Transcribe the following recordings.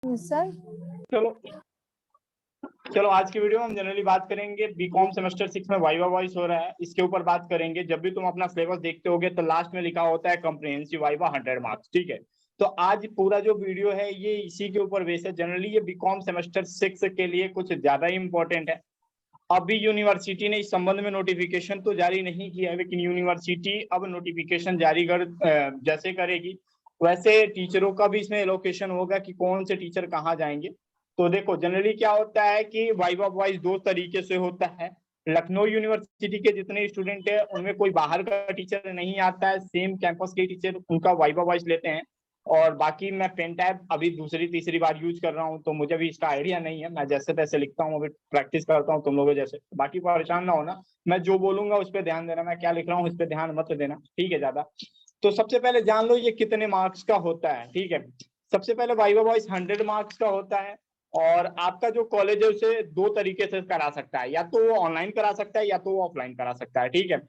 Sir चलो चलो आज की वीडियो में हम जनरली बात करेंगे बीकॉम सेमेस्टर 6 में वाइवा वॉइस हो रहा है, इसके ऊपर बात करेंगे। जब भी तुम अपना सिलेबस देखते होगे तो लास्ट में लिखा होता है कॉम्प्रिहेंसिव वाइवा 100 मार्क्स, ठीक है। तो आज पूरा जो वीडियो है ये इसी के ऊपर बेस है। जनरली ये बीकॉम सेमेस्टर 6 के लिए कुछ ज्यादा ही इंपॉर्टेंट है। अभी यूनिवर्सिटी ने इस संबंध में नोटिफिकेशन तो जारी नहीं किया है, लेकिन यूनिवर्सिटी अब नोटिफिकेशन जारी जैसे करेगी वैसे टीचरों का भी इसमें एलोकेशन होगा कि कौन से टीचर कहाँ जाएंगे। तो देखो जनरली क्या होता है कि वाइवा वॉइस दो तरीके से होता है। लखनऊ यूनिवर्सिटी के जितने स्टूडेंट है उनमें कोई बाहर का टीचर नहीं आता है, सेम कैंपस के टीचर उनका वाइवा वॉइस लेते हैं। और बाकी मैं पेन टैब अभी दूसरी तीसरी बार यूज कर रहा हूँ तो मुझे भी इसका आइडिया नहीं है, मैं जैसे तैसे लिखता हूँ, अभी प्रैक्टिस करता हूँ तुम लोगों जैसे। बाकी परेशान ना होना, मैं जो बोलूंगा उस पर ध्यान देना, मैं क्या लिख रहा हूँ उस पर ध्यान मत देना, ठीक है ज्यादा। तो सबसे पहले जान लो ये कितने मार्क्स का होता है, ठीक है। सबसे पहले वाइवा वॉइस 100 मार्क्स का होता है। और आपका जो कॉलेज है उसे दो तरीके से करा सकता है, या तो वो ऑनलाइन करा सकता है या तो वो ऑफलाइन करा सकता है, ठीक है।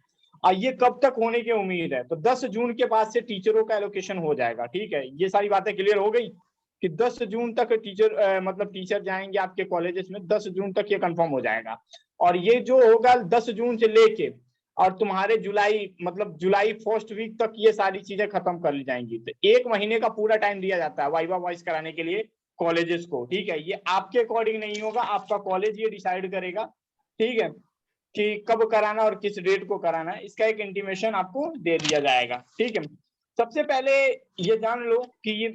और ये कब तक होने की उम्मीद है, तो 10 जून के बाद से टीचरों का एलोकेशन हो जाएगा, ठीक है। ये सारी बातें क्लियर हो गई कि 10 जून तक टीचर मतलब टीचर जाएंगे आपके कॉलेजेस में, 10 जून तक ये कंफर्म हो जाएगा। और ये जो होगा 10 जून से लेके और तुम्हारे जुलाई मतलब जुलाई फर्स्ट वीक तक ये सारी चीजें खत्म कर ली जाएंगी। तो एक महीने का पूरा टाइम दिया जाता है वाइवा वॉइस कराने के लिए कॉलेजेस को, ठीक है। ये आपके अकॉर्डिंग नहीं होगा, आपका कॉलेज ये डिसाइड करेगा, ठीक है, कि कब कराना और किस डेट को कराना है। इसका एक इंटीमेशन आपको दे दिया जाएगा, ठीक है। सबसे पहले ये जान लो कि ये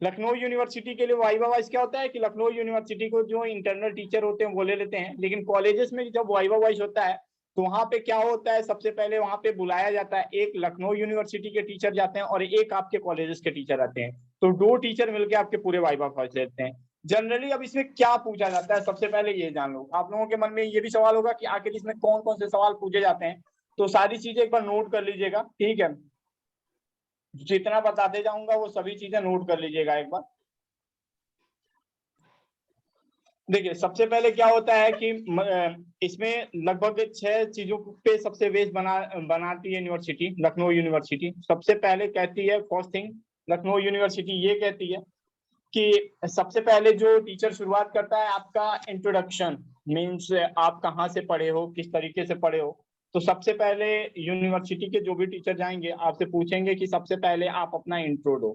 लखनऊ यूनिवर्सिटी के लिए वाइवा वॉइस क्या होता है कि लखनऊ यूनिवर्सिटी को जो इंटरनल टीचर होते हैं वो ले लेते हैं, लेकिन कॉलेजेस में जब वाइवा वॉइस होता है तो वहां पे क्या होता है, सबसे पहले वहां पे बुलाया जाता है, एक लखनऊ यूनिवर्सिटी के टीचर जाते हैं और एक आपके कॉलेजेस के टीचर आते हैं। तो दो टीचर मिलकर आपके पूरे वाइवा वॉइस लेते हैं। जनरली अब इसमें क्या पूछा जाता है, सबसे पहले ये जान लो। आप लोगों के मन में ये भी सवाल होगा कि आखिर इसमें कौन कौन से सवाल पूछे जाते हैं, तो सारी चीजें एक बार नोट कर लीजिएगा, ठीक है। जितना बताते जाऊंगा वो सभी चीजें नोट कर लीजिएगा एक बार। देखिए सबसे पहले क्या होता है कि इसमें लगभग 6 चीजों पे सबसे बेस बनाती है यूनिवर्सिटी, लखनऊ यूनिवर्सिटी। सबसे पहले कहती है फर्स्ट थिंग, लखनऊ यूनिवर्सिटी ये कहती है कि सबसे पहले जो टीचर शुरुआत करता है आपका इंट्रोडक्शन, मीन्स आप कहाँ से पढ़े हो, किस तरीके से पढ़े हो। तो सबसे पहले यूनिवर्सिटी के जो भी टीचर जाएंगे आपसे पूछेंगे कि सबसे पहले आप अपना इंट्रो दो,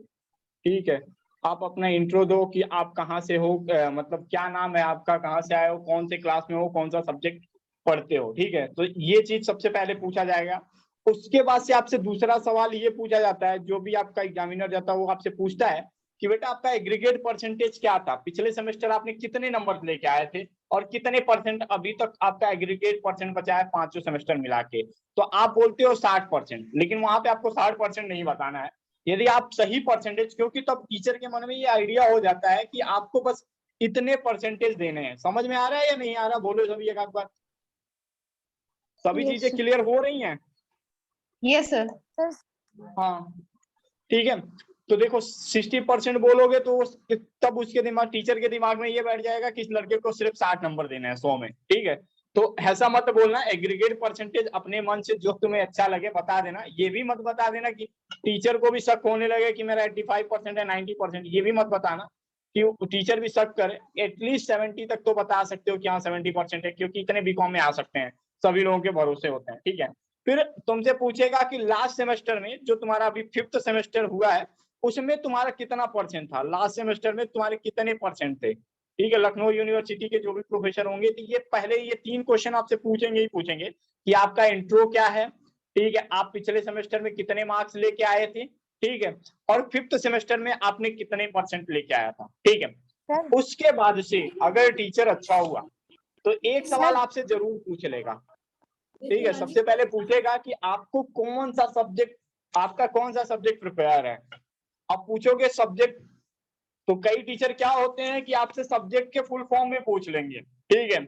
ठीक है। आप अपना इंट्रो दो कि आप कहाँ से हो, मतलब क्या नाम है आपका, कहाँ से आए हो, कौन से क्लास में हो, कौन सा सब्जेक्ट पढ़ते हो, ठीक है। तो ये चीज सबसे पहले पूछा जाएगा। उसके बाद से आपसे दूसरा सवाल ये पूछा जाता है, जो भी आपका एग्जामिनर जाता है वो आपसे पूछता है कि बेटा आपका एग्रीगेट परसेंटेज क्या था, पिछले सेमेस्टर आपने कितने नंबर लेके आए थे और कितने परसेंट अभी तक आपका एग्रीगेट परसेंट बचा है पांचों सेमेस्टर मिला के। तो आप बोलते हो 60%, लेकिन वहां पे आपको 60% नहीं बताना है। यदि आप सही परसेंटेज, क्योंकि तब टीचर के मन में ये आइडिया हो जाता है कि आपको बस इतने परसेंटेज देने हैं। समझ में आ रहा है या नहीं आ रहा, बोलो सभी एक बार। सभी Yes, चीजें क्लियर हो रही हैं? Yes sir. हाँ ठीक है। तो देखो 60% बोलोगे तो तब उसके दिमाग, टीचर के दिमाग में ये बैठ जाएगा कि इस लड़के को सिर्फ 60 नंबर देने हैं 100 में, ठीक है। तो ऐसा मत बोलना, एग्रीगेट परसेंटेज अपने मन से जो तुम्हें अच्छा लगे बता देना। ये भी मत बता देना कि टीचर को भी शक होने लगे कि मेरा 85% है 90%, ये भी मत बताना कि टीचर भी शक करे। एटलीस्ट 70 तक तो बता सकते हो कि हाँ 70% है, क्योंकि इतने बीकॉम में आ सकते हैं, सभी लोगों के भरोसे होते हैं, ठीक है। फिर तुमसे पूछेगा कि लास्ट सेमेस्टर में जो तुम्हारा अभी 5th सेमेस्टर हुआ है उसमें तुम्हारा कितना परसेंट था, लास्ट सेमेस्टर में तुम्हारे कितने परसेंट थे, ठीक है। लखनऊ यूनिवर्सिटी के जो भी प्रोफेसर होंगे तो ये पहले ये 3 क्वेश्चन आपसे पूछेंगे ही पूछेंगे कि आपका इंट्रो क्या है, ठीक है, आप पिछले सेमेस्टर में कितने मार्क्स लेके आए थे, ठीक है, और 5th सेमेस्टर में आपने कितने परसेंट लेके आया था, ठीक है। उसके बाद से अगर टीचर अच्छा हुआ तो एक सवाल आपसे जरूर पूछ लेगा, ठीक है। सबसे पहले पूछेगा कि आपको कौन सा सब्जेक्ट, आपका कौन सा सब्जेक्ट प्रिपेयर है। आप पूछोगे सब्जेक्ट, तो कई टीचर क्या होते हैं कि आपसे सब्जेक्ट के फुल फॉर्म में पूछ लेंगे, ठीक है।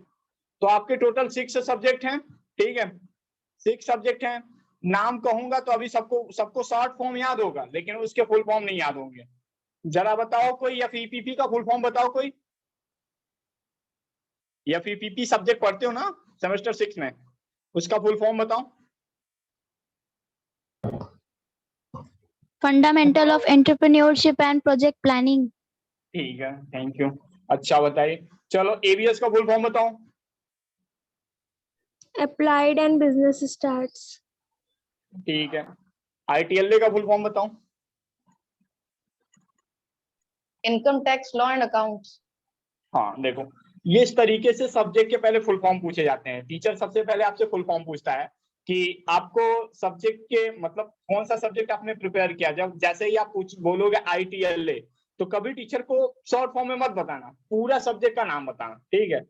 तो आपके टोटल 6 सब्जेक्ट हैं, ठीक है, 6 सब्जेक्ट हैं। नाम कहूंगा तो अभी सबको शॉर्ट फॉर्म याद होगा, लेकिन उसके फुल फॉर्म नहीं याद होंगे। जरा बताओ कोई एफईपीपी का फुल फॉर्म बताओ कोई। एफईपीपी सब्जेक्ट पढ़ते हो ना सेमेस्टर 6 में, उसका फुल फॉर्म बताओ। Fundamental of entrepreneurship and project planning. ठीक है, थैंक यू। अच्छा बताइए, चलो एबीएस का फुल फॉर्म बताओ। Applied and Business Stats. ठीक है, आईटीएलए का फुल फॉर्म बताओ। Income tax law and accounts. हाँ देखो, ये इस तरीके से सब्जेक्ट के पहले फुल फॉर्म पूछे जाते हैं। टीचर सबसे पहले आपसे फुल फॉर्म पूछता है कि आपको सब्जेक्ट के मतलब कौन सा सब्जेक्ट आपने प्रिपेयर किया। जब जैसे ही आप पूछ बोलोगे आईटीएलए, तो कभी टीचर को शॉर्ट फॉर्म में मत बताना, पूरा सब्जेक्ट का नाम बताना, ठीक है।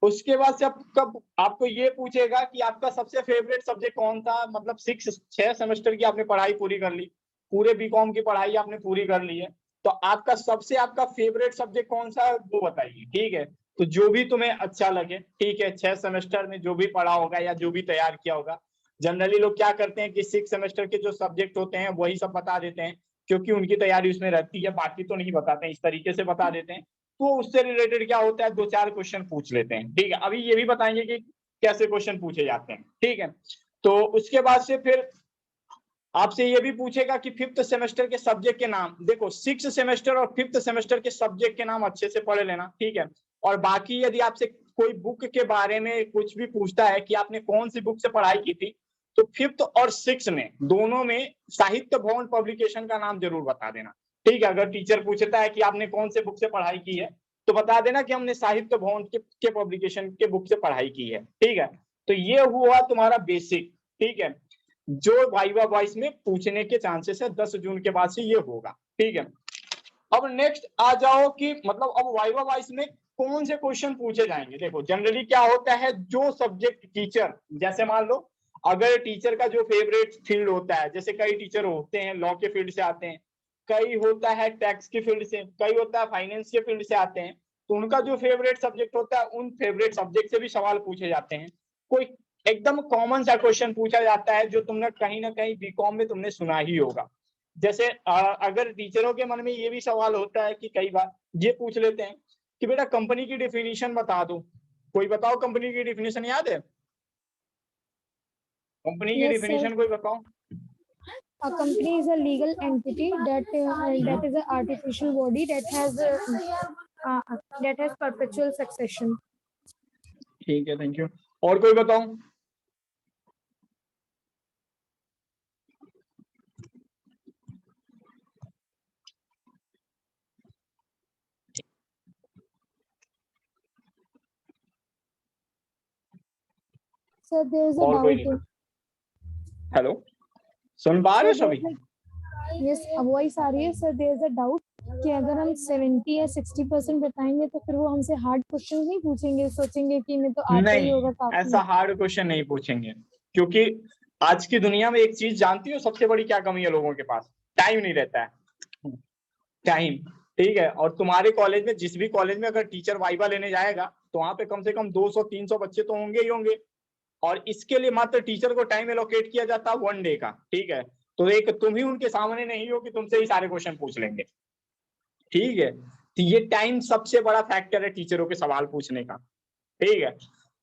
उसके बाद से कब आपको ये पूछेगा कि आपका सबसे फेवरेट सब्जेक्ट कौन सा, मतलब 6 सेमेस्टर की आपने पढ़ाई पूरी कर ली, पूरे बीकॉम की पढ़ाई आपने पूरी कर ली है, तो आपका फेवरेट सब्जेक्ट कौन सा है वो बताइए, ठीक है। तो जो भी तुम्हें अच्छा लगे, ठीक है, 6 सेमेस्टर में जो भी पढ़ा होगा या जो भी तैयार किया होगा। जनरली लोग क्या करते हैं कि 6 सेमेस्टर के जो सब्जेक्ट होते हैं वही सब बता देते हैं, क्योंकि उनकी तैयारी उसमें रहती है, बाकी तो नहीं बताते हैं, इस तरीके से बता देते हैं। तो उससे रिलेटेड क्या होता है, 2-4 क्वेश्चन पूछ लेते हैं, ठीक है। अभी ये भी बताएंगे कि कैसे क्वेश्चन पूछे जाते हैं, ठीक है। तो उसके बाद से फिर आपसे ये भी पूछेगा कि 5th सेमेस्टर के सब्जेक्ट के नाम। देखो 6th सेमेस्टर और 5th सेमेस्टर के सब्जेक्ट के नाम अच्छे से पढ़ लेना, ठीक है। और बाकी यदि आपसे कोई बुक के बारे में कुछ भी पूछता है कि आपने कौन सी बुक से पढ़ाई की थी, तो 5th और 6th में दोनों में साहित्य भवन पब्लिकेशन का नाम जरूर बता देना, ठीक है। अगर टीचर पूछता है कि आपने कौन से बुक से पढ़ाई की है, तो बता देना कि हमने साहित्य भवन के पब्लिकेशन के बुक से पढ़ाई की है, ठीक है। तो ये हुआ तुम्हारा बेसिक, ठीक है, जो वाइवा वॉइस में पूछने के चांसेस है 10 जून के बाद से ये होगा, ठीक है। अब नेक्स्ट आ जाओ कि मतलब अब वाइवा वॉइस में कौन से क्वेश्चन पूछे जाएंगे। देखो जनरली क्या होता है, जो सब्जेक्ट टीचर, जैसे मान लो अगर टीचर का जो फेवरेट फील्ड होता है, जैसे कई टीचर होते हैं लॉ के फील्ड से आते हैं, कई होता है टैक्स के फील्ड से, कई होता है फाइनेंस के फील्ड से आते हैं, तो उनका जो फेवरेट सब्जेक्ट होता है उन फेवरेट सब्जेक्ट से भी सवाल पूछे जाते हैं। कोई एकदम कॉमन सा क्वेश्चन पूछा जाता है जो तुमने कहीं ना कहीं बीकॉम में तुमने सुना ही होगा। जैसे अगर टीचरों के मन में ये भी सवाल होता है कि कई बार ये पूछ लेते हैं कि बेटा कंपनी की डिफिनीशन बता दो। कोई बताओ, कंपनी की डिफिनीशन याद है? कंपनी की Yes, डिफिनीशन sir. कोई बताओ। A company is a legal entity that is an artificial body that has perpetual succession. ठीक है, थैंक यू। और कोई बताओ। Sir, there is a और कोई doubt. नहीं। हेलो, सुन पा रहे हो Sir, सभी? yes, वॉइस आ रही है sir. There is a doubt कि अगर हम 70 या 60% बताएंगे तो फिर वो हमसे हार्ड क्वेश्चन नहीं पूछेंगे, सोचेंगे कि इन्हें तो आता ही होगा नहीं, काफी। ऐसा हार्ड क्वेश्चन नहीं पूछेंगे, क्योंकि आज की दुनिया में एक चीज जानती हो सबसे बड़ी क्या कमी है लोगों के पास? टाइम नहीं रहता है, टाइम, ठीक है। और तुम्हारे कॉलेज में, जिस भी कॉलेज में अगर टीचर वाइवा लेने जाएगा, तो वहां पे कम से कम 200-300 बच्चे तो होंगे ही होंगे, और इसके लिए मात्र टीचर को टाइम एलोकेट किया जाता है 1 डे का, ठीक है। तो एक तुम ही उनके सामने नहीं हो कि तुमसे ही सारे क्वेश्चन पूछ लेंगे, ठीक है। तो ये टाइम सबसे बड़ा फैक्टर है टीचरों के सवाल पूछने का, ठीक है।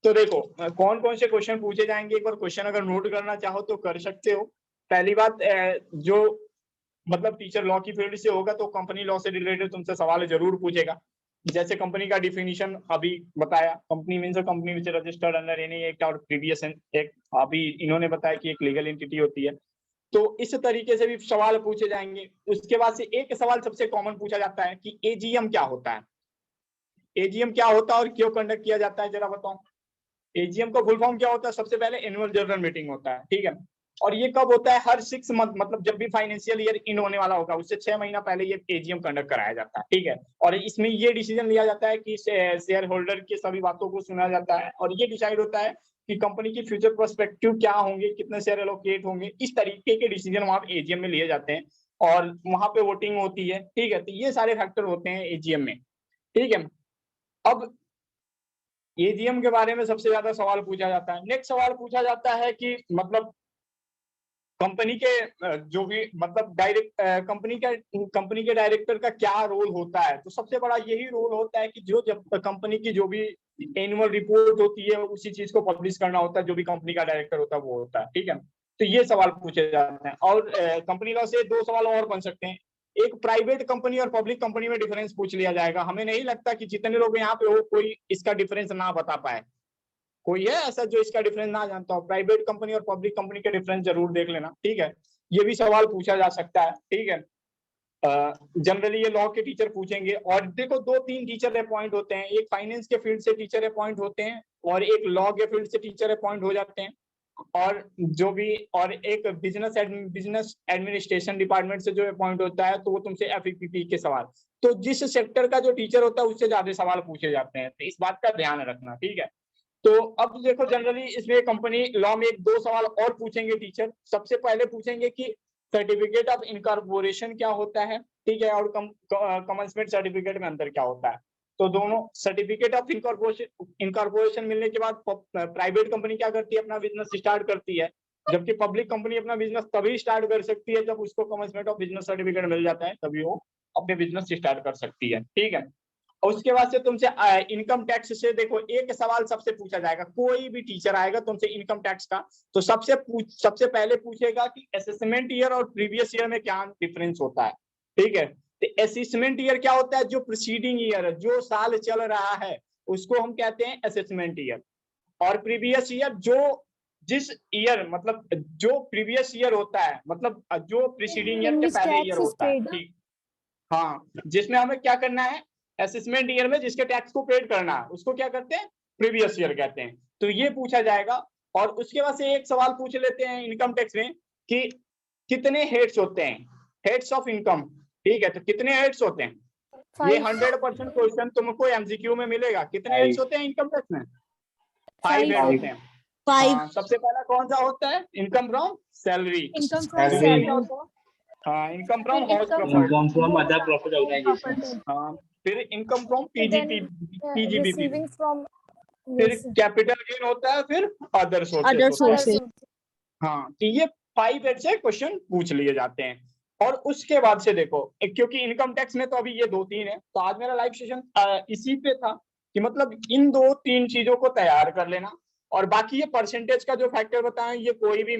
तो देखो कौन कौन से क्वेश्चन पूछे जाएंगे, एक बार क्वेश्चन अगर नोट करना चाहो तो कर सकते हो। पहली बात, जो मतलब टीचर लॉ की फील्ड से होगा तो कंपनी लॉ से रिलेटेड तुमसे सवाल जरूर पूछेगा। जैसे कंपनी का डिफिनीशन अभी बताया, company means a company which registered under any act और प्रीवियस एक्ट। अभी इन्होंने बताया कि एक लीगल एंटिटी होती है, तो इस तरीके से भी सवाल पूछे जाएंगे। उसके बाद से एक सवाल सबसे कॉमन पूछा जाता है कि एजीएम क्या होता है। एजीएम क्या होता है और क्यों कंडक्ट किया जाता है, जरा बताओ। एजीएम का फुल फॉर्म क्या होता है? सबसे पहले एनुअल जनरल मीटिंग होता है, ठीक है। और ये कब होता है? हर 6 मंथ, मतलब जब भी फाइनेंशियल ईयर इन होने वाला होगा उससे 6 महीना पहले ये एजीएम कंडक्ट कराया जाता है, ठीक है। और इसमें ये डिसीजन लिया जाता है कि शेयर होल्डर की सभी बातों को सुना जाता है, और ये डिसाइड होता है कि कंपनी की फ्यूचर पर्सपेक्टिव क्या होंगे, कितने शेयर एलोकेट होंगे, इस तरीके के डिसीजन वहां पे एजीएम में लिए जाते हैं, और वहां पे वोटिंग होती है, ठीक है। तो ये सारे फैक्टर होते हैं एजीएम में, ठीक है। अब एजीएम के बारे में सबसे ज्यादा सवाल पूछा जाता है। नेक्स्ट सवाल पूछा जाता है कि मतलब कंपनी के जो भी मतलब डायरेक्ट कंपनी के डायरेक्टर का क्या रोल होता है। तो सबसे बड़ा यही रोल होता है कि जो जब कंपनी की जो भी एनुअल रिपोर्ट होती है उसी चीज को पब्लिश करना होता है, जो भी कंपनी का डायरेक्टर होता है वो होता है, ठीक है। तो ये सवाल पूछे जाते हैं। और कंपनी लॉ से 2 सवाल और बन सकते हैं। एक प्राइवेट कंपनी और पब्लिक कंपनी में डिफरेंस पूछ लिया जाएगा। हमें नहीं लगता कि जितने लोग यहाँ पे हो कोई इसका डिफरेंस ना बता पाए। कोई है ऐसा जो इसका डिफरेंस ना जानता हो? प्राइवेट कंपनी और पब्लिक कंपनी के डिफरेंस जरूर देख लेना, ठीक है। ये भी सवाल पूछा जा सकता है, ठीक है। जनरली ये लॉ के टीचर पूछेंगे। और देखो 2-3 टीचर अपॉइंट होते हैं, एक फाइनेंस के फील्ड से टीचर अपॉइंट होते हैं और एक लॉ के फील्ड से टीचर अपॉइंट हो जाते हैं, और जो भी और एक बिजनेस एडमिनिस्ट्रेशन डिपार्टमेंट से जो अपॉइंट होता है तो वो तुमसे एफईपीपी के सवाल। तो जिस सेक्टर का जो टीचर होता है उससे ज्यादा सवाल पूछे जाते हैं, तो इस बात का ध्यान रखना, ठीक है। तो अब देखो जनरली इसमें कंपनी लॉ में 2 सवाल और पूछेंगे टीचर। सबसे पहले पूछेंगे कि सर्टिफिकेट ऑफ इनकॉर्पोरेशन क्या होता है, ठीक है, और कमेंसमेंट सर्टिफिकेट में अंतर क्या होता है। तो दोनों सर्टिफिकेट ऑफ इनकॉर्पोरेशन मिलने के बाद प्राइवेट कंपनी क्या करती है, अपना बिजनेस स्टार्ट करती है, जबकि पब्लिक कंपनी अपना बिजनेस तभी स्टार्ट कर सकती है जब उसको कमेंसमेंट ऑफ बिजनेस सर्टिफिकेट मिल जाता है, तभी वो अपने बिजनेस स्टार्ट कर सकती है, ठीक है। और उसके बाद से तुमसे इनकम टैक्स से देखो एक सवाल सबसे पूछा जाएगा। कोई भी टीचर आएगा तुमसे इनकम टैक्स का तो सबसे पहले पूछेगा कि असेसमेंट ईयर और प्रीवियस ईयर में क्या डिफरेंस होता है, ठीक है। तो असेसमेंट ईयर क्या होता है, जो प्रीसीडिंग ईयर है, जो साल चल रहा है उसको हम कहते हैं असेसमेंट ईयर। और प्रीवियस ईयर जो जिस ईयर मतलब जो प्रीवियस ईयर होता है, मतलब जो प्रीसीडिंग ईयर के पहले ईयर होता है, ठीक। हाँ, जिसमें हमें क्या करना है, असेसमेंट ईयर में जिसके टैक्स को पेड करना है उसको क्या करते हैं, प्रीवियस ईयर कहते हैं। तो ये पूछा जाएगा। और उसके बाद से एक सवाल पूछ लेते हैं इनकम टैक्स में कि कितने हेड्स होते हैं, हेड्स ऑफ इनकम, ठीक है। तो कितने हेड्स होते हैं, ये 100% क्वेश्चन तुमको एमसीक्यू में मिलेगा। कितने हेड्स होते हैं इनकम टैक्स में? 5 हेड होते हैं। हाँ, सबसे पहला कौन सा होता है, इनकम फ्रॉम सैलरी। हाँ, income from house property, income from other profit organisation. हाँ, फिर इनकम फ्रॉम पीजीपीपी, फिर फिर कैपिटल गेन होता है, फिर अदर सोर्सेस। हाँ, तो ये 5 हेड से क्वेश्चन पूछ लिए जाते हैं। और उसके बाद से देखो क्योंकि इनकम टैक्स में तो अभी ये 2-3 है, तो आज मेरा लाइव सेशन इसी पे था कि मतलब इन 2-3 चीजों को तैयार कर लेना। और बाकी ये परसेंटेज का जो फैक्टर बताएं ये कोई भी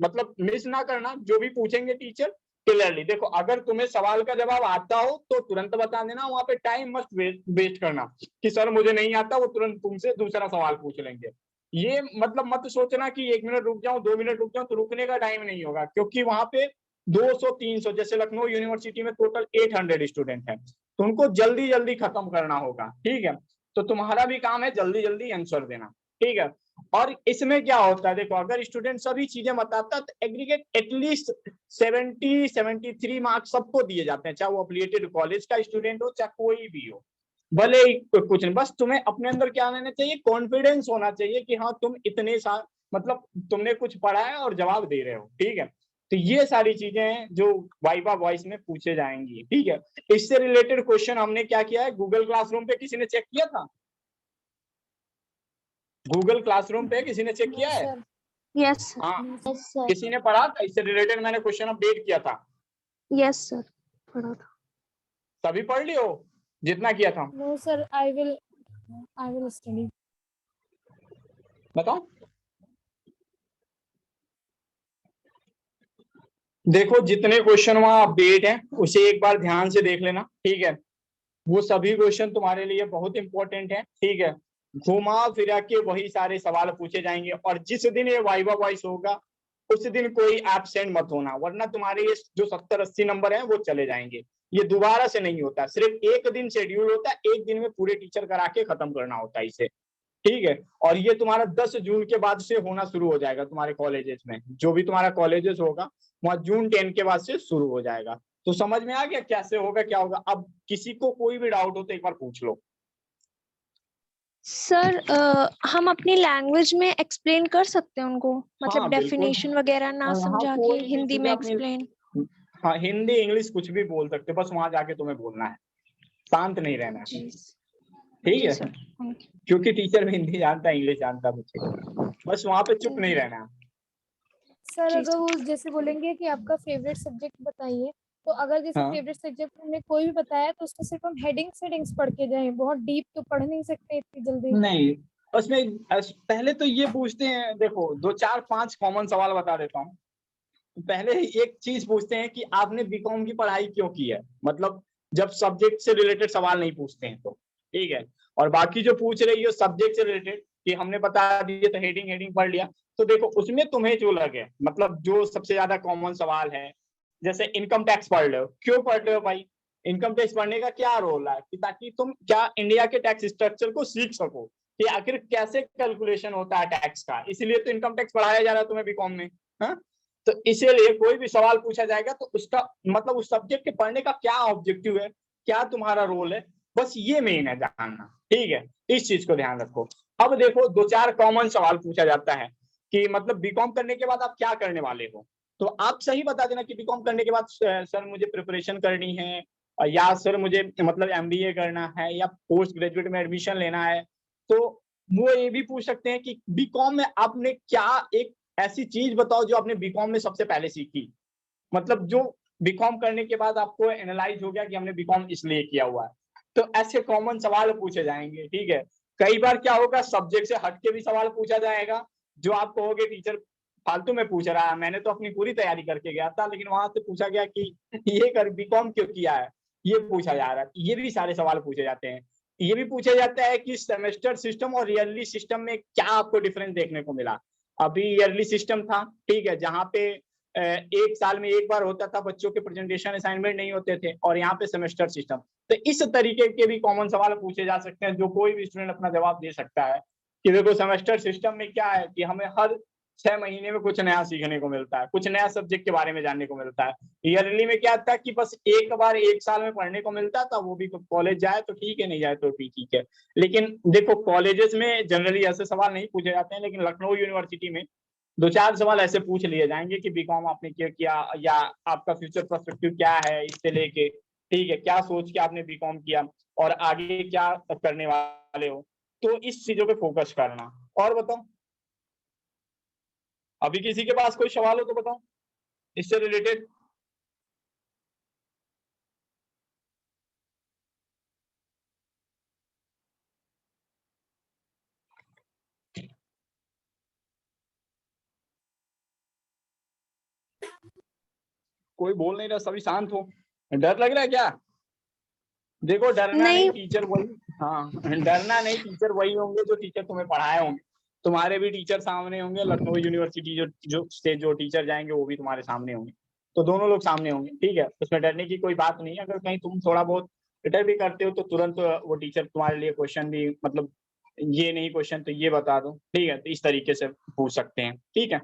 मतलब मिस ना करना, जो भी पूछेंगे टीचर क्लियरली। देखो अगर तुम्हें सवाल का जवाब आता हो तो तुरंत बता देना, वहां पे टाइम मत वेस्ट करना कि सर मुझे नहीं आता, वो तुरंत तुमसे दूसरा सवाल पूछ लेंगे। ये मतलब मत सोचना कि 1 मिनट रुक जाऊं, 2 मिनट रुक जाऊं, तो रुकने का टाइम नहीं होगा, क्योंकि वहां पे 200-300 जैसे लखनऊ यूनिवर्सिटी में टोटल 800 स्टूडेंट हैं, तो उनको जल्दी जल्दी खत्म करना होगा, ठीक है। तो तुम्हारा भी काम है जल्दी जल्दी आंसर देना, ठीक है। और इसमें क्या होता है, देखो अगर स्टूडेंट सभी चीजें बताता तो एग्रीगेट एटलीस्ट 70-73 मार्क्स सबको दिए जाते हैं, चाहे वो अफिलिएटेड कॉलेज का स्टूडेंट हो चाहे कोई भी हो, भले ही कुछ नहीं। बस तुम्हें अपने अंदर क्या लेना चाहिए, कॉन्फिडेंस होना चाहिए कि हाँ तुम इतने साल मतलब तुमने कुछ पढ़ा है और जवाब दे रहे हो, ठीक है। तो ये सारी चीजें हैं जो वाइवा वॉइस में पूछे जाएंगी, ठीक है। इससे रिलेटेड क्वेश्चन हमने क्या किया है, गूगल क्लासरूम पे किसी ने चेक किया था? गूगल क्लासरूम पे किसी ने चेक किया है? Yes sir. हाँ, किसी ने पढ़ा था? इससे रिलेटेड मैंने क्वेश्चन अपडेट किया था। यस सर, पढ़ा था। सभी पढ़ लियो जितना किया था? No sir, I will study. बताओ। देखो जितने क्वेश्चन वहां अपडेट हैं उसे एक बार ध्यान से देख लेना, ठीक है। वो सभी क्वेश्चन तुम्हारे लिए बहुत इंपॉर्टेंट है, ठीक है। घुमा फिरा के वही सारे सवाल पूछे जाएंगे। और जिस दिन ये वाइवा वॉइस होगा उस दिन कोई एब्सेंट मत होना, वरना तुम्हारे ये जो 70-80 नंबर हैं वो चले जाएंगे। ये दोबारा से नहीं होता, सिर्फ एक दिन शेड्यूल होता है, एक दिन में पूरे टीचर करा के खत्म करना होता है इसे, ठीक है। और ये तुम्हारा 10 जून के बाद से होना शुरू हो जाएगा तुम्हारे कॉलेजेस में, जो भी तुम्हारा कॉलेजेस होगा वहां जून 10 के बाद से शुरू हो जाएगा। तो समझ में आ गया कैसे होगा क्या होगा? अब किसी को कोई भी डाउट हो तो एक बार पूछ लो। सर हम अपनी लैंग्वेज में एक्सप्लेन कर सकते हैं उनको, मतलब डेफिनेशन वगैरह ना समझा के हिंदी में एक्सप्लेन? हाँ, हिंदी इंग्लिश कुछ भी बोल सकते, बस वहां जाके तुम्हें बोलना है, शांत नहीं रहना है, ठीक है। क्योंकि टीचर भी हिंदी जानता है इंग्लिश जानता है बच्चे को, बस वहां पे चुप नहीं रहना है। सर अगर वो जैसे बोलेंगे कि आपका फेवरेट सब्जेक्ट बताइए, तो अगर जैसे फेवरेट सब्जेक्ट हमने कोई भी बताया तो उसको सिर्फ हम हेडिंग्स पढ़ के जाएं, बहुत डीप तो पढ़ नहीं सकते इतनी जल्दी। नहीं, उसमें पहले तो ये पूछते हैं, देखो 2-4-5 कॉमन सवाल बता देता हूँ। पहले एक चीज पूछते हैं कि आपने बीकॉम की पढ़ाई क्यों की है, मतलब जब सब्जेक्ट से रिलेटेड सवाल नहीं पूछते हैं तो ठीक है। और बाकी जो पूछ रही हो सब्जेक्ट से रिलेटेड कि हमने बता दिए तो हेडिंग पढ़ लिया, तो देखो उसमें तुम्हें जो लगे, मतलब जो सबसे ज्यादा कॉमन सवाल है, जैसे इनकम टैक्स पढ़ रहे हो, क्यों पढ़ रहे हो भाई? इनकम टैक्स पढ़ने का क्या रोल है कि ताकि तुम क्या इंडिया के टैक्स स्ट्रक्चर को सीख सको कि आखिर कैसे कैलकुलेशन होता है टैक्स का, इसीलिए तो इनकम टैक्स पढ़ाया जा रहा है तुम्हें बीकॉम में। हाँ, तो इसीलिए कोई भी सवाल पूछा जाएगा तो उसका मतलब उस सब्जेक्ट के पढ़ने का क्या ऑब्जेक्टिव है, क्या तुम्हारा रोल है, बस ये मेन है जानना, ठीक है। इस चीज को ध्यान रखो। अब देखो 2-4 कॉमन सवाल पूछा जाता है कि मतलब बीकॉम करने के बाद आप क्या करने वाले हो, तो आप सही बता देना कि बीकॉम करने के बाद सर मुझे प्रिपरेशन करनी है, या सर मुझे मतलब एमबीए करना है, या पोस्ट ग्रेजुएट में एडमिशन लेना है। तो वो ये भी पूछ सकते हैं कि बीकॉम में आपने क्या एक ऐसी चीज बताओ जो आपने बीकॉम में सबसे पहले सीखी, मतलब जो बीकॉम करने के बाद आपको एनालाइज हो गया कि हमने बीकॉम इसलिए किया हुआ है। तो ऐसे कॉमन सवाल पूछे जाएंगे, ठीक है। कई बार क्या होगा, सब्जेक्ट से हट के भी सवाल पूछा जाएगा, जो आप कहोगे टीचर फालतू में पूछ रहा है, मैंने तो अपनी पूरी तैयारी करके गया था, लेकिन वहां से पूछा गया कि ये कर बीकॉम क्यों किया है, ये पूछा जा रहा है। ये भी सारे सवाल पूछे जाते हैं। ये भी पूछा जाता है कि सेमेस्टर सिस्टम और ईयरली सिस्टम में क्या आपको डिफरेंस देखने को मिला। अभी ईयरली सिस्टम था, ठीक है, जहाँ पे एक साल में एक बार होता था, बच्चों के प्रेजेंटेशन असाइनमेंट नहीं होते थे, और यहाँ पे सेमेस्टर सिस्टम। तो इस तरीके के भी कॉमन सवाल पूछे जा सकते हैं, जो कोई भी स्टूडेंट अपना जवाब दे सकता है कि देखो सेमेस्टर सिस्टम में क्या है कि हमें हर 6 महीने में कुछ नया सीखने को मिलता है, कुछ नया सब्जेक्ट के बारे में जानने को मिलता है। ईयरली में क्या था कि बस एक बार एक साल में पढ़ने को मिलता था, वो भी कॉलेज जाए तो ठीक है, नहीं जाए तो भी ठीक है। लेकिन देखो कॉलेजेस में जनरली ऐसे सवाल नहीं पूछे जाते हैं, लेकिन लखनऊ यूनिवर्सिटी में 2-4 सवाल ऐसे पूछ लिए जाएंगे कि बीकॉम आपने क्यों किया, या आपका फ्यूचर पर्सपेक्टिव क्या है इससे लेके, ठीक है, क्या सोच के आपने बीकॉम किया और आगे क्या करने वाले हो। तो इस चीजों पे फोकस करना। और बताओ, अभी किसी के पास कोई सवाल हो तो बताओ इससे रिलेटेड। कोई बोल नहीं रहा, सभी शांत हो। डर लग रहा है क्या? देखो डरना नहीं, टीचर वही, हाँ डरना नहीं, टीचर वही होंगे जो टीचर तुम्हें पढ़ाए होंगे। तुम्हारे भी टीचर सामने होंगे, लखनऊ यूनिवर्सिटी जो टीचर जाएंगे वो भी तुम्हारे सामने होंगे, तो दोनों लोग सामने होंगे, ठीक है। उसमें डरने की कोई बात नहीं है। अगर कहीं तुम थोड़ा बहुत रिटर भी करते हो तो तुरंत वो टीचर तुम्हारे लिए क्वेश्चन भी, मतलब ये नहीं क्वेश्चन तो ये बता दो, ठीक है, तो इस तरीके से पूछ सकते हैं, ठीक है।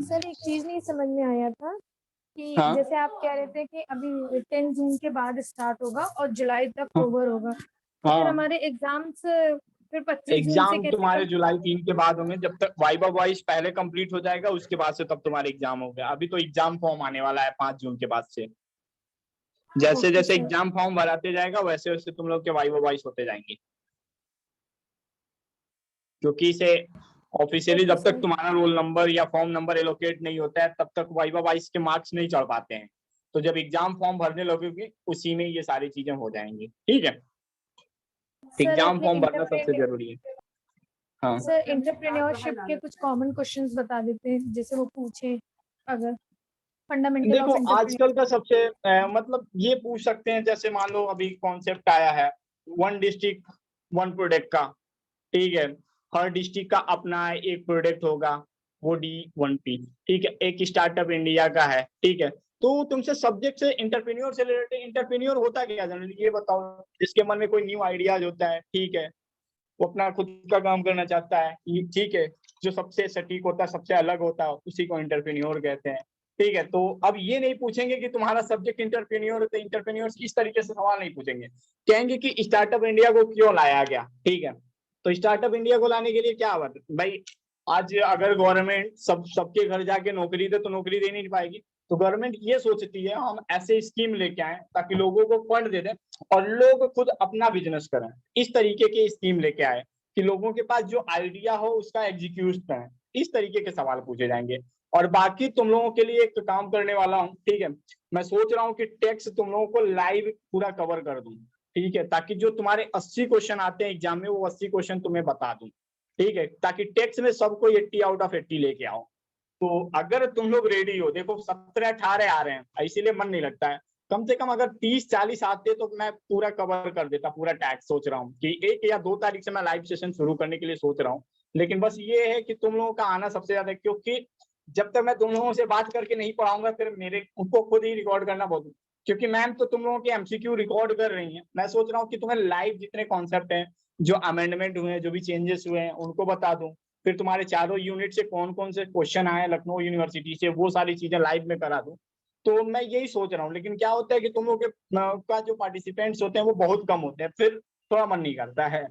सर एक चीज नहीं समझ में आया था कि हाँ जैसे आप कह रहे थे कि अभी 10 जून के बाद स्टार्ट होगा और जुलाई तक ओवर होगा, तो फिर हाँ, हमारे एग्जाम्स फिर 25 जून से एग्जाम कैसे तुम्हारे जुलाई 3 के बाद होंगे, जब तक वाइवा वॉइस पहले कंप्लीट हो जाएगा उसके बाद से तब तुम्हारे एग्जाम हो गया। अभी तो एग्जाम फॉर्म आने वाला है 5 जून के बाद से। जैसे ओके जैसे सर। एग्जाम फॉर्म भराते जाएगा वैसे वैसे तुम लोग के वाइवा वॉइस होते जाएंगे, क्योंकि इसे ऑफिशियली ओके जब तक सर। तुम्हारा रोल नंबर या फॉर्म नंबर एलोकेट नहीं होता है तब तक वाइवा वॉइस के मार्क्स नहीं चढ़ पाते हैं। तो जब एग्जाम फॉर्म भरने लगोगे उसी में ये सारी चीजें हो जाएंगी, ठीक है। सर एग्जाम अपने फॉर्म भरना सबसे जरूरी है। हाँ सर एंटरप्रेन्योरशिप के कुछ कॉमन क्वेश्चंस बता देते हैं जैसे वो पूछे अगर, फंडामेंटल देखो ऑफ आजकल एंटरप्रेन्योरशिप। का सबसे मतलब ये पूछ सकते हैं, जैसे मान लो अभी कॉन्सेप्ट आया है 1 डिस्ट्रिक्ट 1 प्रोडक्ट का, ठीक है। हर डिस्ट्रिक्ट का अपना एक प्रोडक्ट होगा, वो D1P, ठीक है। एक स्टार्टअप इंडिया का है, ठीक है। तो तुमसे सब्जेक्ट से इंटरप्रेन्योर से रिलेटेड, इंटरप्रेन्योर होता क्या जनरली ये बताओ। इसके मन में कोई न्यू आइडियाज होता है, ठीक है, वो अपना खुद का काम करना चाहता है, ठीक है, जो सबसे सटीक होता है, सबसे अलग होता है, उसी को इंटरप्रेन्योर कहते हैं, ठीक है। तो अब ये नहीं पूछेंगे कि तुम्हारा सब्जेक्ट इंटरप्रेन्योर है तो इंटरप्रेन्योर इस तरीके से सवाल नहीं पूछेंगे। कहेंगे कि स्टार्टअप इंडिया को क्यों लाया गया, ठीक है। तो स्टार्टअप इंडिया को लाने के लिए क्या बात भाई, आज अगर गवर्नमेंट सबके घर जाके नौकरी दे तो नौकरी दे नहीं पाएगी। तो गवर्नमेंट ये सोचती है हम ऐसे स्कीम लेके आए ताकि लोगों को फंड दे दें और लोग खुद अपना बिजनेस करें। इस तरीके के स्कीम लेके आए कि लोगों के पास जो आइडिया हो उसका एग्जीक्यूट करें। इस तरीके के सवाल पूछे जाएंगे। और बाकी तुम लोगों के लिए एक काम करने वाला हूँ, ठीक है। मैं सोच रहा हूँ कि टैक्स तुम लोगों को लाइव पूरा कवर कर दूं, ठीक है, ताकि जो तुम्हारे 80 क्वेश्चन आते हैं एग्जाम में वो 80 क्वेश्चन तुम्हें बता दूं, ठीक है, ताकि टेक्स्ट में सबको 80 आउट ऑफ 80 लेके आओ। तो अगर तुम लोग रेडी हो, देखो 17-18 आ रहे हैं इसीलिए मन नहीं लगता है, कम से कम अगर 30-40 आते तो मैं पूरा कवर कर देता, पूरा टैक्स। सोच रहा हूँ कि 1 या 2 तारीख से मैं लाइव सेशन शुरू करने के लिए सोच रहा हूँ, लेकिन बस ये है कि तुम लोगों का आना सबसे ज्यादा, क्योंकि जब तक मैं तुम लोगों से बात करके नहीं पढ़ाऊंगा फिर मेरे उनको खुद ही रिकॉर्ड करना बहुत, क्योंकि मैम तो तुम लोगों के एमसीक्यू रिकॉर्ड कर रही हैं, मैं सोच रहा हूँ कि तुम्हें लाइव जितने कॉन्सेप्ट हैं, जो अमेंडमेंट हुए हैं, जो भी चेंजेस हुए हैं उनको बता दूं, फिर तुम्हारे चारों यूनिट से कौन कौन से क्वेश्चन आए लखनऊ यूनिवर्सिटी से, वो सारी चीजें लाइव में करा दूं। तो मैं यही सोच रहा हूँ, लेकिन क्या होता है कि तुम लोग के का जो पार्टिसिपेंट्स होते हैं वो बहुत कम होते हैं, फिर थोड़ा मन नहीं करता है।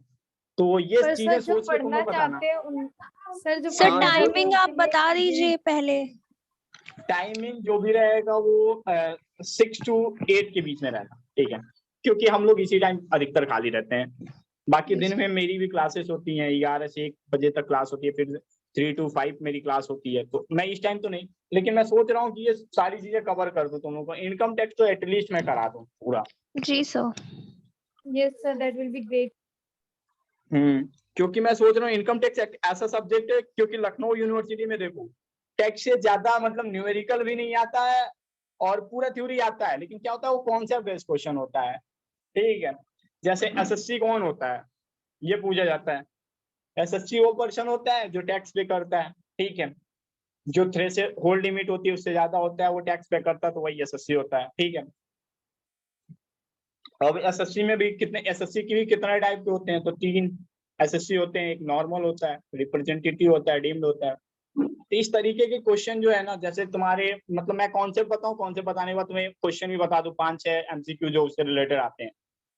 तो ये पर चीजें सर जो सोच के तुम पढ़ना लोग बताना। चाहते हैं सर जो सर पढ़ना चाहते हैं टाइमिंग आप उनके लिए बता दीजिए पहले। टाइमिंग जो भी रहेगा वो 6 to 8 के बीच में रहेगा, ठीक है, क्योंकि हम लोग इसी टाइम अधिकतर खाली रहते हैं। बाकी दिन में मेरी भी क्लासेस होती हैं, 11 से 1 बजे तक क्लास होती है, फिर 3 to 5 मेरी क्लास होती है, तो मैं इस टाइम तो नहीं, लेकिन मैं सोच रहा हूँ कि ये सारी चीजें कवर कर दूं तुम लोगों को। इनकम टैक्स तो एटलीस्ट मैं करा दूं पूरा। जी sir. Yes sir, that will be great. क्योंकि मैं सोच रहा हूँ इनकम टैक्स ऐसा सब्जेक्ट है, क्योंकि लखनऊ यूनिवर्सिटी में देखो टैक्स से ज्यादा मतलब न्यूमेरिकल भी नहीं आता है और पूरा थ्योरी आता है, लेकिन क्या होता है वो कॉन्सेप्ट बेस्ड क्वेश्चन होता है, ठीक है। जैसे एसएससी कौन होता है ये पूछा जाता है, एसएससी वो पर्सन होता है जो टैक्स पे करता है, ठीक है, जो थ्रेशोल्ड होल्ड लिमिट होती है उससे ज्यादा होता है वो टैक्स पे करता है, तो वही एसएससी होता है, ठीक है। अब एसएससी में भी एसएससी की भी कितने टाइप के होते हैं, तो 3 एसएससी होते हैं, एक नॉर्मल होता है, रिप्रेजेंटेटिव होता है, डीम्ड होता है। तो इस तरीके के क्वेश्चन जो है ना, जैसे तुम्हारे मतलब मैं कॉन्सेप्ट बताऊं, कॉन्सेप्ट बताने के बाद तुम्हें क्वेश्चन भी बता दूं 5-6 एमसीक्यू जो उससे रिलेटेड आते हैं,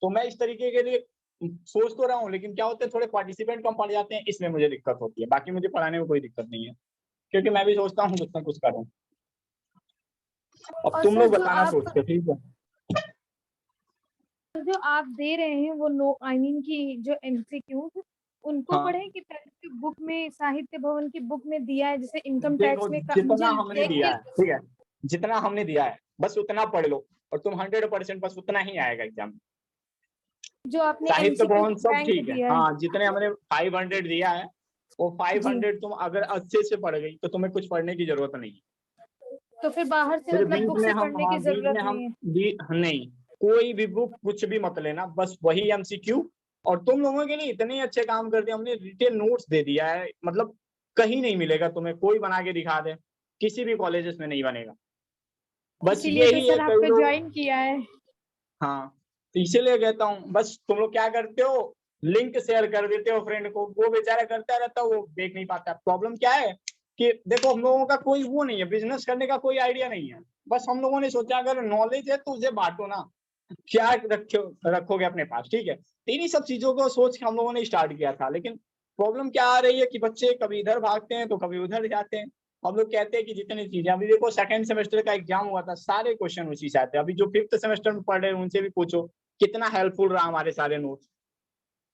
तो मैं इस तरीके के लिए सोच तो रहा हूँ, लेकिन क्या होता है थोड़े पार्टिसिपेंट कम पड़ जाते हैं, इसमें मुझे दिक्कत होती है। बाकी मुझे पढ़ाने में कोई दिक्कत नहीं है, क्योंकि मैं भी सोचता हूँ कुछ ना कुछ करूँ। अब और तुम सर लोग जो बताना आप सोच के, ठीक है। जो आप दे रहे हैं वो नो आई मीन की जो एमसीक्यू उनको हाँ पढ़े कि पहले बुक में साहित्य भवन की बुक में दिया है, जैसे इनकम देखो टैक्स में जितना मुझे हमने देख दिया के है, ठीक है, जितना हमने दिया है बस उतना पढ़ लो और तुम 100% बस उतना ही आएगा एग्जाम में। जो आपने साहित्य एमसीक्यू भवन सब बैंक ठीक है, दिया है। हाँ जितने हमने 500 दिया है वो 500 तुम अगर अच्छे से पढ़ गई तो तुम्हें कुछ पढ़ने की जरूरत नहीं है। तो फिर बाहर से फिर मतलब बीच बुक में से हम, पढ़ने हाँ की बीच में जरूरत हम नहीं है। नहीं, कोई भी बुक कुछ भी मत लेना, बस वही एमसीक्यू। और तुम लोगों के लिए इतने अच्छे काम कर दिए हमने, रिटेन नोट्स दे दिया है, मतलब कहीं नहीं मिलेगा तुम्हें, कोई बना के दिखा दे, किसी भी कॉलेजेस में नहीं बनेगा। बस इसीलिए तो यही है, सर कई आपको लोग, ज्वाइन किया है। हाँ तो इसीलिए कहता हूँ बस तुम लोग क्या करते हो, लिंक शेयर कर देते हो फ्रेंड को, वो बेचारा करता रहता है, वो देख नहीं पाता। प्रॉब्लम क्या है कि देखो हम लोगों का कोई वो नहीं है, बिजनेस करने का कोई आइडिया नहीं है, बस हम लोगों ने सोचा अगर नॉलेज है तो उसे बांटो ना, क्या रखोगे अपने पास, ठीक है। तो इन्हीं सब चीजों को सोच के हम लोगों ने स्टार्ट किया था, लेकिन प्रॉब्लम क्या आ रही है कि बच्चे कभी इधर भागते हैं तो कभी उधर जाते हैं। हम लोग कहते हैं कि जितनी चीजें, अभी देखो सेकंड सेमेस्टर का एग्जाम हुआ था, सारे क्वेश्चन उसी से आते हैं। अभी जो 5th सेमेस्टर में पढ़ रहे हैं उनसे भी पूछो कितना हेल्पफुल रहा हमारे सारे नोट्स,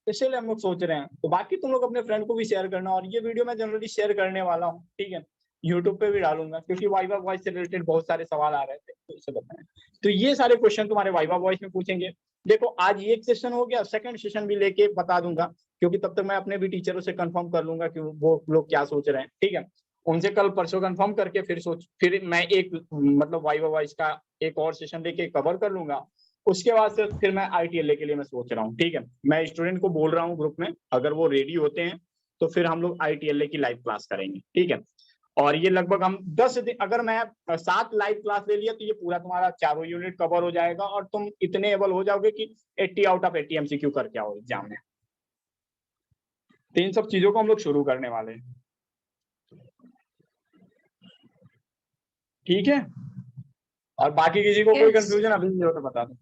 इसलिए हम लोग सोच रहे हैं। तो बाकी तुम लोग अपने फ्रेंड को भी शेयर करना, और ये वीडियो मैं जनरली शेयर करने वाला हूँ, ठीक है, यूट्यूब पे भी डालूंगा, क्योंकि वाइवा वॉइस से रिलेटेड बहुत सारे सवाल आ रहे थे, तो इसे बताएं। तो ये सारे क्वेश्चन तुम्हारे वाइवा वॉइस में पूछेंगे। देखो आज एक सेशन हो गया, सेकंड सेशन भी लेके बता दूंगा, क्योंकि तब तक मैं अपने भी टीचरों से कंफर्म कर लूंगा कि वो लोग क्या सोच रहे हैं, ठीक है। उनसे कल परसों कंफर्म करके फिर मैं एक मतलब वाइवा वॉइस का एक और सेशन लेके कवर कर लूंगा। उसके बाद से फिर मैं ITLA के लिए मैं सोच रहा हूँ, ठीक है। मैं स्टूडेंट को बोल रहा हूँ ग्रुप में, अगर वो रेडी होते हैं तो फिर हम लोग ITLA की लाइव क्लास करेंगे, ठीक है। और ये लगभग हम 10 दिन, अगर मैं 7 लाइव क्लास ले लिया तो ये पूरा तुम्हारा चारों यूनिट कवर हो जाएगा, और तुम इतने एबल हो जाओगे कि 80 आउट ऑफ 80 MCQ करके आओ एग्जाम में। तो इन सब चीजों को हम लोग शुरू करने वाले हैं, ठीक है। और बाकी किसी को कोई कंफ्यूजन अभी नहीं हो तो बता दो।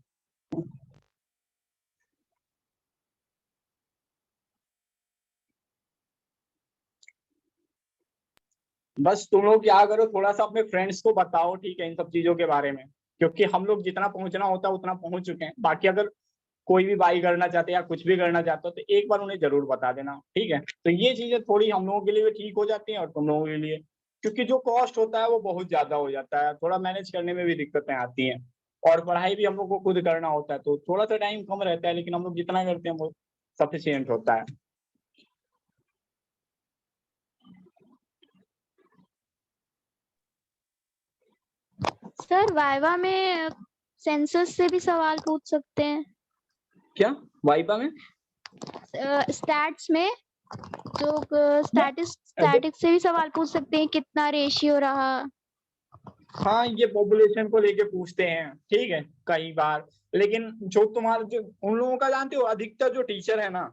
बस तुम लोग क्या करो, थोड़ा सा अपने फ्रेंड्स को बताओ, ठीक है, इन सब चीजों के बारे में, क्योंकि हम लोग जितना पहुंचना होता है उतना पहुंच चुके हैं। बाकी अगर कोई भी बाई करना चाहते हैं या कुछ भी करना चाहते हो तो एक बार उन्हें जरूर बता देना, ठीक है। तो ये चीजें थोड़ी हम लोगों के लिए भी ठीक हो जाती हैं और तुम लोगों के लिए, क्योंकि जो कॉस्ट होता है वो बहुत ज्यादा हो जाता है, थोड़ा मैनेज करने में भी दिक्कतें आती हैं। और पढ़ाई भी हम लोग को खुद करना होता है, तो थोड़ा सा टाइम कम रहता है, लेकिन हम लोग जितना करते हैं वो सफिशिएंट होता है। सर वाइवा में सेंसस से भी सवाल पूछ सकते हैं क्या वाइवा में? स्टैट्स में जो स्टैटिक से भी सवाल पूछ सकते हैं, कितना रेशियो रहा। हाँ, ये पॉपुलेशन को लेके पूछते हैं, ठीक है, कई बार। लेकिन जो तुम्हारा जो उन लोगों का जानते हो, अधिकतर जो टीचर है ना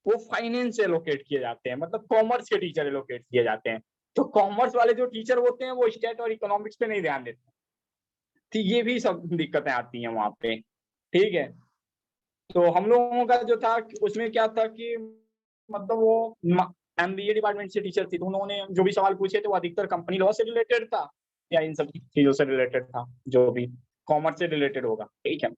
वो फाइनेंस से एलोकेट किए जाते हैं, मतलब कॉमर्स के टीचर एलोकेट किए जाते हैं। तो कॉमर्स वाले जो टीचर होते हैं वो स्टेट और इकोनॉमिक्स पे नहीं ध्यान देते, ठीक, ये भी सब दिक्कतें आती हैं वहां पे, ठीक है। तो हम लोगों का जो था उसमें क्या था कि मतलब वो MBA डिपार्टमेंट से टीचर थी, तो उन्होंने जो भी सवाल पूछे थे वो अधिकतर कंपनी लॉ से रिलेटेड था या इन सब चीजों से रिलेटेड था, जो भी कॉमर्स से रिलेटेड होगा, ठीक है।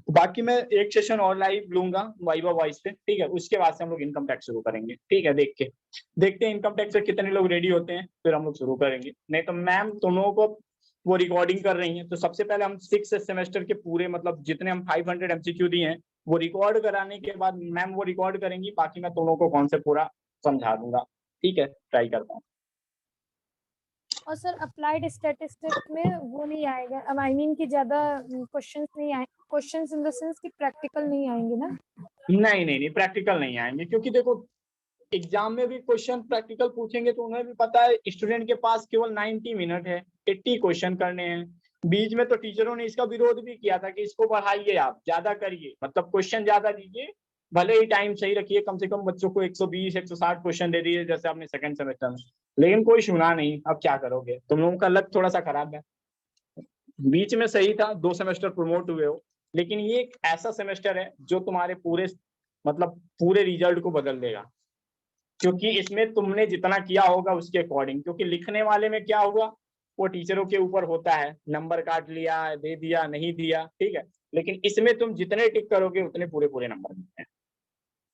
बाकी मैं एक सेशन और लाइव लूंगा वाइवा वॉइस पे, ठीक है, उसके बाद से हम लोग इनकम टैक्स शुरू करेंगे, ठीक है। देखते हैं इनकम टैक्स से कितने लोग रेडी होते हैं, फिर हम लोग शुरू करेंगे। नहीं तो मैम तुम लोगों को वो रिकॉर्डिंग कर रही हैं, तो सबसे पहले हम 6 सेमेस्टर के पूरे मतलब जितने हम 500 MCQ दिए हैं वो रिकॉर्ड कराने के बाद मैम वो रिकॉर्ड करेंगी, बाकी मैं तुम लोगों को कॉन्सेप्ट पूरा समझा दूंगा, ठीक है, ट्राई करता हूँ। और सर अप्लाइड स्टैटिस्टिक्स में वो नहीं आएगा, अब आई मीन कि ज्यादा क्वेश्चंस नहीं आए, क्वेश्चंस इन द सेंस कि प्रैक्टिकल नहीं आएंगे ना? नहीं, प्रैक्टिकल नहीं आएंगे, क्योंकि देखो एग्जाम में भी क्वेश्चन प्रैक्टिकल पूछेंगे तो उन्हें भी पता है स्टूडेंट के पास केवल 90 मिनट है, 80 क्वेश्चन करने हैं। बीच में तो टीचरों ने इसका विरोध भी किया था कि इसको बढ़ाइए, आप ज्यादा करिए, मतलब क्वेश्चन ज्यादा दीजिए, भले ही टाइम सही रखिए, कम से कम बच्चों को 120 160 क्वेश्चन दे दिए जैसे आपने सेकंड सेमेस्टर में, लेकिन कोई सुना नहीं। अब क्या करोगे, तुम लोगों का लक थोड़ा सा खराब है, बीच में सही था, 2 सेमेस्टर प्रमोट हुए हो, लेकिन ये एक ऐसा सेमेस्टर है जो तुम्हारे पूरे मतलब पूरे रिजल्ट को बदल देगा, क्योंकि इसमें तुमने जितना किया होगा उसके अकॉर्डिंग, क्योंकि लिखने वाले में क्या हुआ वो टीचरों के ऊपर होता है, नंबर काट लिया, दे दिया, नहीं दिया, ठीक है, लेकिन इसमें तुम जितने टिक करोगे उतने पूरे पूरे नंबर मिलते हैं,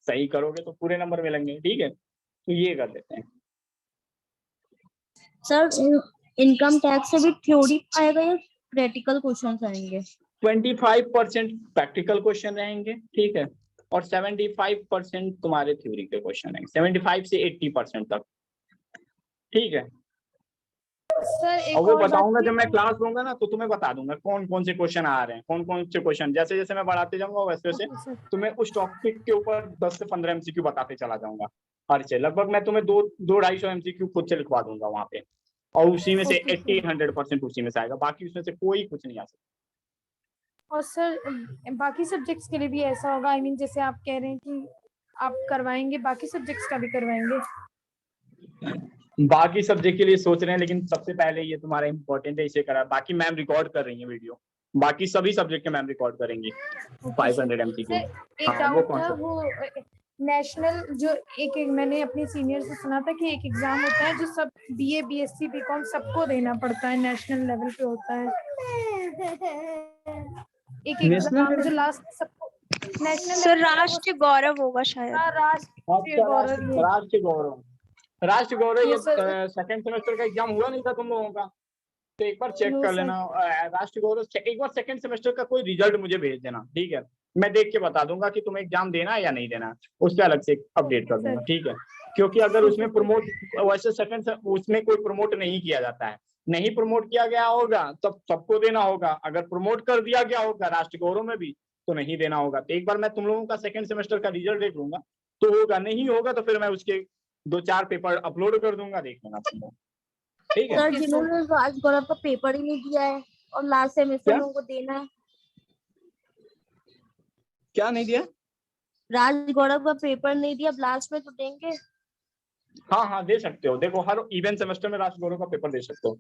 सही करोगे तो पूरे नंबर मिलेंगे, ठीक है। तो ये कर लेते हैं। सर इनकम टैक्स से भी थ्योरी आएगा या प्रैक्टिकल क्वेश्चन आएंगे? 25% प्रैक्टिकल क्वेश्चन रहेंगे, ठीक है, और 75% तुम्हारे थ्योरी के क्वेश्चन हैं, 75 से 80% तक, ठीक है। सर एक और वो और बताऊंगा बात जब मैं क्लास लूंगा ना, तो तुम्हें बता दूंगा कौन कौन से क्वेश्चन आ रहे हैं, कौन कौन से क्वेश्चन, जैसे जैसे मैं बढ़ाते जाऊंगा वैसे वैसे तुम्हें उस टॉपिक के ऊपर 10 से 15 MCQ बताते चला जाऊंगा हर से, लगभग मैं तुम्हें 200-250 MCQ खुद से लिखवा दूंगा वहां पे, और उसी में से 80-100% उसी में से आएगा, बाकी उसमें से कोई कुछ नहीं आ सकता। और सर बाकी सब्जेक्ट्स के लिए भी ऐसा होगा, आई मीन जैसे आप कह रहे हैं कि आप करवाएंगे, बाकी सब्जेक्ट्स का भी करवाएंगे? बाकी सब्जेक्ट के लिए सोच रहे हैं, लेकिन सबसे पहले ये तुम्हारा इम्पोर्टेंट है, इसे करा, बाकी मैम रिकॉर्ड कर रही है वीडियो, बाकी सभी सब्जेक्ट के मैम रिकॉर्ड करेंगी 500 MCQ। एक डाउट था, वो नेशनल जो एक मैंने अपने सीनियर से सुना था कि एक एग्जाम होता है जो सब BA BSc BCom सबको देना पड़ता है, नेशनल लेवल पे होता है एक एग्जाम जो लास्ट सबको नेशनल सर राष्ट्रीय गौरव होगा शायद। राष्ट्रीय गौरव ये सेकंड सेमेस्टर का एग्जाम हुआ नहीं था तुम लोगों का, तो एक बार चेक कर लेना राष्ट्रीय गौरव, एक बार सेकंड सेमेस्टर का कोई रिजल्ट मुझे भेज देना, ठीक है, मैं देख के बता दूंगा कि तुम्हें एग्जाम देना है या नहीं देना, उसके अलग से अपडेट कर दूंगा, ठीक है। क्योंकि अगर उसमें प्रमोट, वैसे सेकंड उसमें कोई प्रमोट नहीं किया जाता है, नहीं प्रमोट किया गया होगा तब सबको देना होगा, अगर प्रमोट कर दिया गया होगा राष्ट्रीय गौरव में भी तो नहीं देना होगा। तो एक बार मैं तुम लोगों का सेकंड सेमेस्टर का रिजल्ट देख लूंगा, तो होगा, नहीं होगा तो फिर मैं उसके 2-4 पेपर अपलोड कर दूंगा, देख लेना तुम लोग, ठीक है। सर जिन्होंने राज गौरव का पेपर ही नहीं दिया है और लास्ट सेमेस्टर में उनको देना है, क्या नहीं दिया? राज गौरव का पेपर नहीं दिया, लास्ट में तो देंगे। हाँ दे सकते हो, देखो हर इवेंट सेमेस्टर में राष्ट्रीय गौरव का पेपर दे सकते हो,